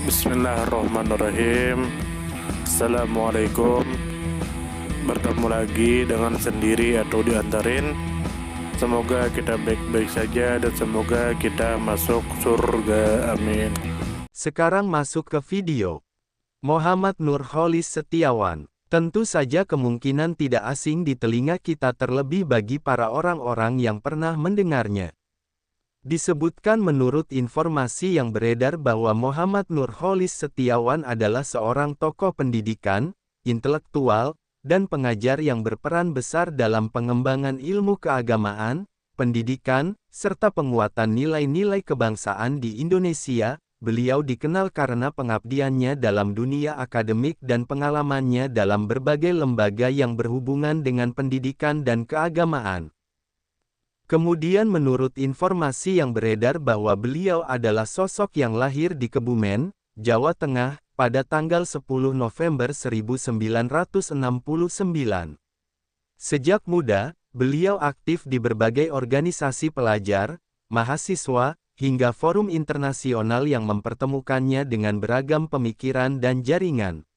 Bismillahirrahmanirrahim. Assalamualaikum. Bertemu lagi dengan sendiri atau diantarin. Semoga kita baik-baik saja dan semoga kita masuk surga. Amin. Sekarang masuk ke video. Muhammad Nurholis Setiawan. Tentu saja kemungkinan tidak asing di telinga kita, terlebih bagi para orang-orang yang pernah mendengarnya. Disebutkan menurut informasi yang beredar bahwa Muhammad Nurholis Setiawan adalah seorang tokoh pendidikan, intelektual, dan pengajar yang berperan besar dalam pengembangan ilmu keagamaan, pendidikan, serta penguatan nilai-nilai kebangsaan di Indonesia. Beliau dikenal karena pengabdiannya dalam dunia akademik dan pengalamannya dalam berbagai lembaga yang berhubungan dengan pendidikan dan keagamaan. Kemudian menurut informasi yang beredar bahwa beliau adalah sosok yang lahir di Kebumen, Jawa Tengah, pada tanggal 10 November 1969. Sejak muda, beliau aktif di berbagai organisasi pelajar, mahasiswa, hingga forum internasional yang mempertemukannya dengan beragam pemikiran dan jaringan.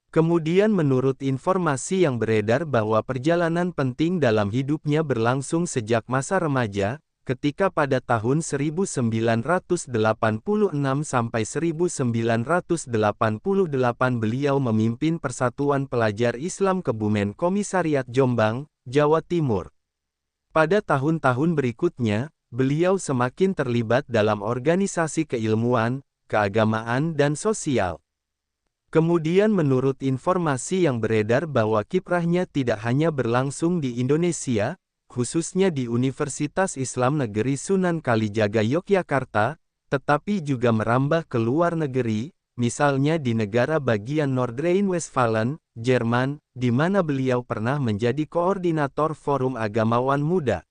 Kemudian menurut informasi yang beredar bahwa perjalanan penting dalam hidupnya berlangsung sejak masa remaja, ketika pada tahun 1986 sampai 1988 beliau memimpin Persatuan Pelajar Islam Kebumen Komisariat Jombang, Jawa Timur. Pada tahun-tahun berikutnya, beliau semakin terlibat dalam organisasi keilmuan, keagamaan dan sosial. Kemudian menurut informasi yang beredar bahwa kiprahnya tidak hanya berlangsung di Indonesia, khususnya di Universitas Islam Negeri Sunan Kalijaga Yogyakarta, tetapi juga merambah ke luar negeri, misalnya di negara bagian Nordrhein-Westfalen, Jerman, di mana beliau pernah menjadi koordinator Forum Agamawan Muda.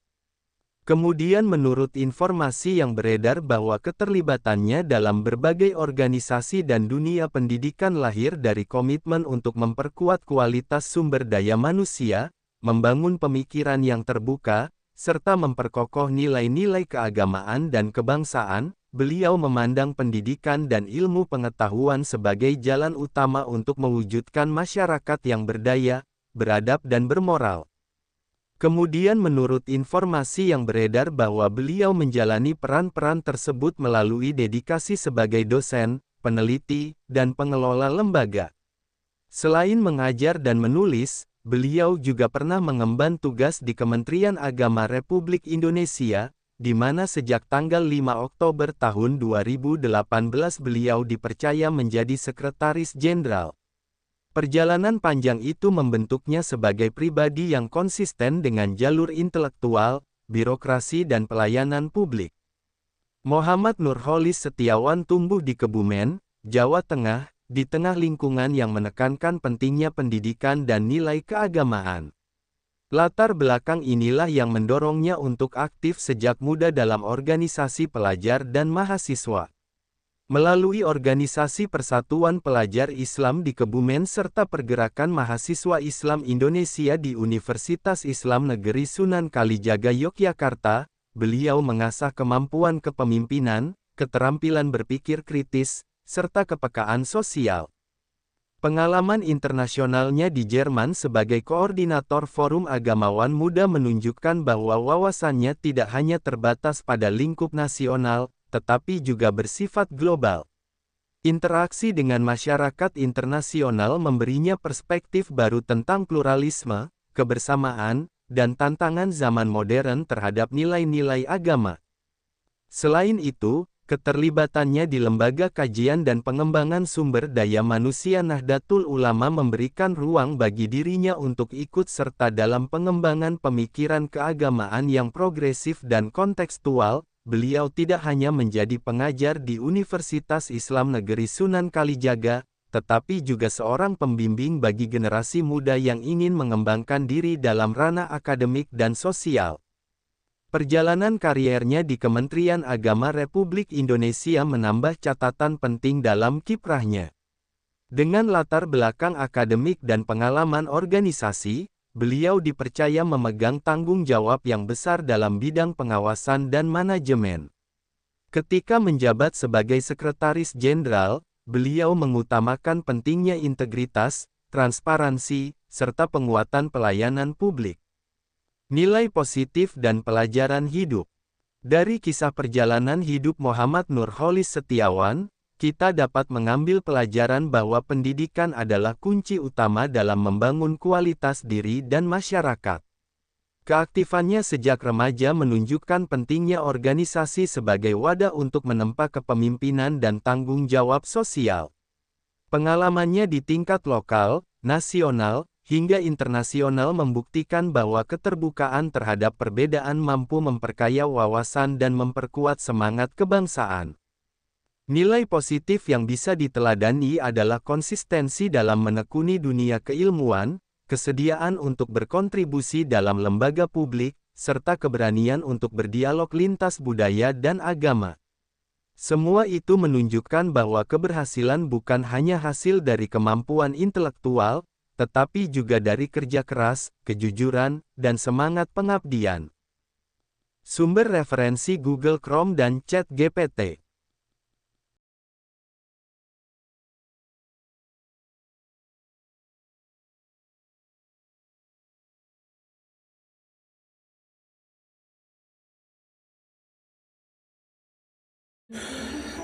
Kemudian menurut informasi yang beredar bahwa keterlibatannya dalam berbagai organisasi dan dunia pendidikan lahir dari komitmen untuk memperkuat kualitas sumber daya manusia, membangun pemikiran yang terbuka, serta memperkokoh nilai-nilai keagamaan dan kebangsaan. Beliau memandang pendidikan dan ilmu pengetahuan sebagai jalan utama untuk mewujudkan masyarakat yang berdaya, beradab dan bermoral. Kemudian menurut informasi yang beredar bahwa beliau menjalani peran-peran tersebut melalui dedikasi sebagai dosen, peneliti, dan pengelola lembaga. Selain mengajar dan menulis, beliau juga pernah mengemban tugas di Kementerian Agama Republik Indonesia, di mana sejak tanggal 5 Oktober tahun 2018 beliau dipercaya menjadi Sekretaris Jenderal. Perjalanan panjang itu membentuknya sebagai pribadi yang konsisten dengan jalur intelektual, birokrasi dan pelayanan publik. Muhammad Nurholis Setiawan tumbuh di Kebumen, Jawa Tengah, di tengah lingkungan yang menekankan pentingnya pendidikan dan nilai keagamaan. Latar belakang inilah yang mendorongnya untuk aktif sejak muda dalam organisasi pelajar dan mahasiswa. Melalui organisasi Persatuan Pelajar Islam di Kebumen serta Pergerakan Mahasiswa Islam Indonesia di Universitas Islam Negeri Sunan Kalijaga Yogyakarta, beliau mengasah kemampuan kepemimpinan, keterampilan berpikir kritis, serta kepekaan sosial. Pengalaman internasionalnya di Jerman sebagai koordinator Forum Agamawan Muda menunjukkan bahwa wawasannya tidak hanya terbatas pada lingkup nasional, tetapi juga bersifat global. Interaksi dengan masyarakat internasional memberinya perspektif baru tentang pluralisme, kebersamaan, dan tantangan zaman modern terhadap nilai-nilai agama. Selain itu, keterlibatannya di Lembaga Kajian dan Pengembangan Sumber Daya Manusia Nahdlatul Ulama memberikan ruang bagi dirinya untuk ikut serta dalam pengembangan pemikiran keagamaan yang progresif dan kontekstual. Beliau tidak hanya menjadi pengajar di Universitas Islam Negeri Sunan Kalijaga, tetapi juga seorang pembimbing bagi generasi muda yang ingin mengembangkan diri dalam ranah akademik dan sosial. Perjalanan kariernya di Kementerian Agama Republik Indonesia menambah catatan penting dalam kiprahnya. Dengan latar belakang akademik dan pengalaman organisasi, beliau dipercaya memegang tanggung jawab yang besar dalam bidang pengawasan dan manajemen. Ketika menjabat sebagai Sekretaris Jenderal, beliau mengutamakan pentingnya integritas, transparansi, serta penguatan pelayanan publik. Nilai positif dan pelajaran hidup. Dari kisah perjalanan hidup Muhammad Nurholis Setiawan, kita dapat mengambil pelajaran bahwa pendidikan adalah kunci utama dalam membangun kualitas diri dan masyarakat. Keaktifannya sejak remaja menunjukkan pentingnya organisasi sebagai wadah untuk menempa kepemimpinan dan tanggung jawab sosial. Pengalamannya di tingkat lokal, nasional, hingga internasional membuktikan bahwa keterbukaan terhadap perbedaan mampu memperkaya wawasan dan memperkuat semangat kebangsaan. Nilai positif yang bisa diteladani adalah konsistensi dalam menekuni dunia keilmuan, kesediaan untuk berkontribusi dalam lembaga publik, serta keberanian untuk berdialog lintas budaya dan agama. Semua itu menunjukkan bahwa keberhasilan bukan hanya hasil dari kemampuan intelektual, tetapi juga dari kerja keras, kejujuran, dan semangat pengabdian. Sumber referensi Google Chrome dan ChatGPT.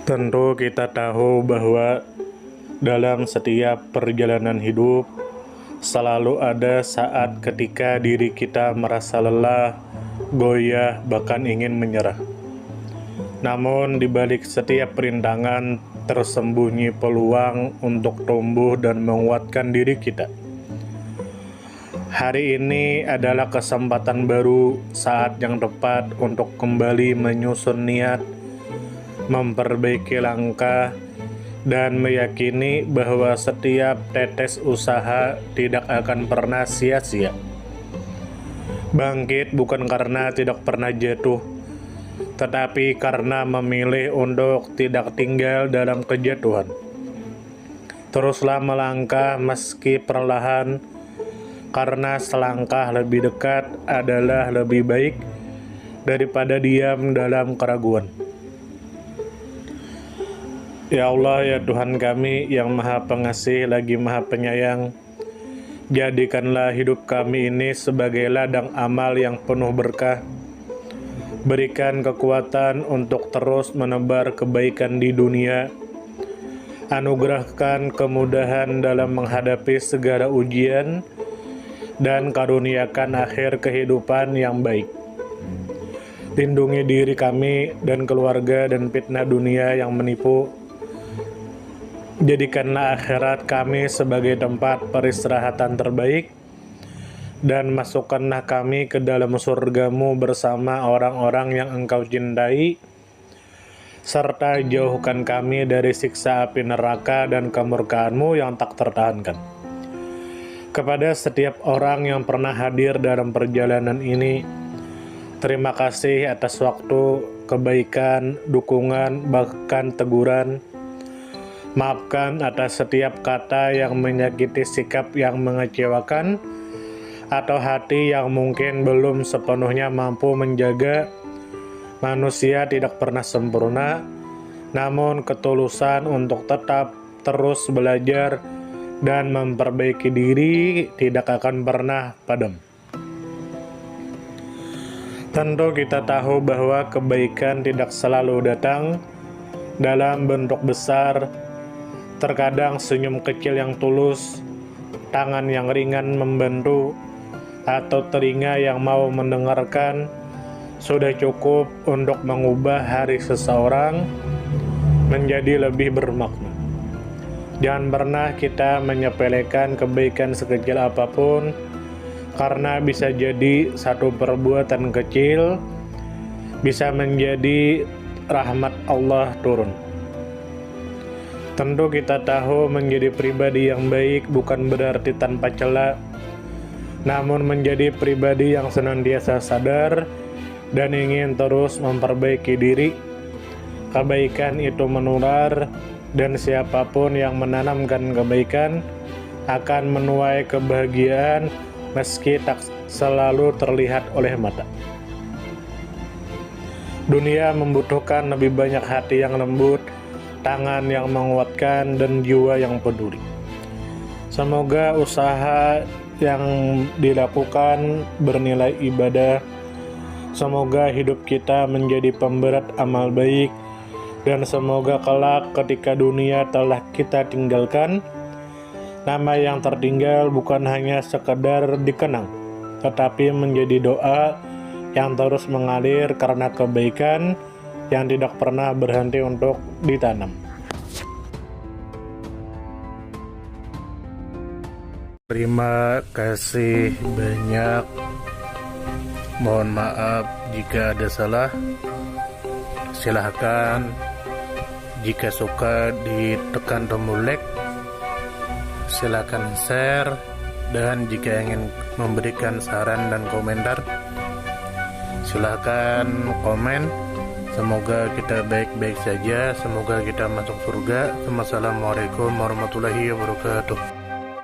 Tentu kita tahu bahwa dalam setiap perjalanan hidup selalu ada saat ketika diri kita merasa lelah, goyah, bahkan ingin menyerah. Namun di balik setiap perintangan tersembunyi peluang untuk tumbuh dan menguatkan diri kita. Hari ini adalah kesempatan baru, saat yang tepat untuk kembali menyusun niat, memperbaiki langkah, dan meyakini bahwa setiap tetes usaha tidak akan pernah sia-sia. Bangkit bukan karena tidak pernah jatuh, tetapi karena memilih untuk tidak tinggal dalam kejatuhan. Teruslah melangkah meski perlahan, karena selangkah lebih dekat adalah lebih baik daripada diam dalam keraguan. Ya Allah, ya Tuhan kami yang Maha Pengasih lagi Maha Penyayang, jadikanlah hidup kami ini sebagai ladang amal yang penuh berkah. Berikan kekuatan untuk terus menebar kebaikan di dunia. Anugerahkan kemudahan dalam menghadapi segala ujian, dan karuniakan akhir kehidupan yang baik. Lindungi diri kami dan keluarga dan fitnah dunia yang menipu. Jadikanlah akhirat kami sebagai tempat peristirahatan terbaik, dan masukkanlah kami ke dalam surga-Mu bersama orang-orang yang Engkau cintai, serta jauhkan kami dari siksa api neraka dan kemurkaan-Mu yang tak tertahankan. Kepada setiap orang yang pernah hadir dalam perjalanan ini, terima kasih atas waktu, kebaikan, dukungan, bahkan teguran. Maafkan atas setiap kata yang menyakiti, sikap yang mengecewakan, atau hati yang mungkin belum sepenuhnya mampu menjaga. Manusia tidak pernah sempurna, namun ketulusan untuk tetap terus belajar dan memperbaiki diri tidak akan pernah padam. Tentu kita tahu bahwa kebaikan tidak selalu datang dalam bentuk besar. Terkadang senyum kecil yang tulus, tangan yang ringan membantu, atau telinga yang mau mendengarkan sudah cukup untuk mengubah hari seseorang menjadi lebih bermakna. Jangan pernah kita menyepelekan kebaikan sekecil apapun, karena bisa jadi satu perbuatan kecil bisa menjadi rahmat Allah turun. Tentu kita tahu menjadi pribadi yang baik bukan berarti tanpa celah, namun menjadi pribadi yang senantiasa sadar dan ingin terus memperbaiki diri. Kebaikan itu menular, dan siapapun yang menanamkan kebaikan akan menuai kebahagiaan meski tak selalu terlihat oleh mata. Dunia membutuhkan lebih banyak hati yang lembut, tangan yang menguatkan, dan jiwa yang peduli. Semoga usaha yang dilakukan bernilai ibadah. Semoga hidup kita menjadi pemberat amal baik, dan semoga kelak ketika dunia telah kita tinggalkan, nama yang tertinggal bukan hanya sekedar dikenang, tetapi menjadi doa yang terus mengalir karena kebaikan yang tidak pernah berhenti untuk ditanam. Terima kasih banyak. Mohon maaf jika ada salah. Silahkan jika suka ditekan tombol like, silahkan share, dan jika ingin memberikan saran dan komentar, silahkan komen. Semoga kita baik-baik saja, semoga kita masuk surga. Wassalamualaikum warahmatullahi wabarakatuh.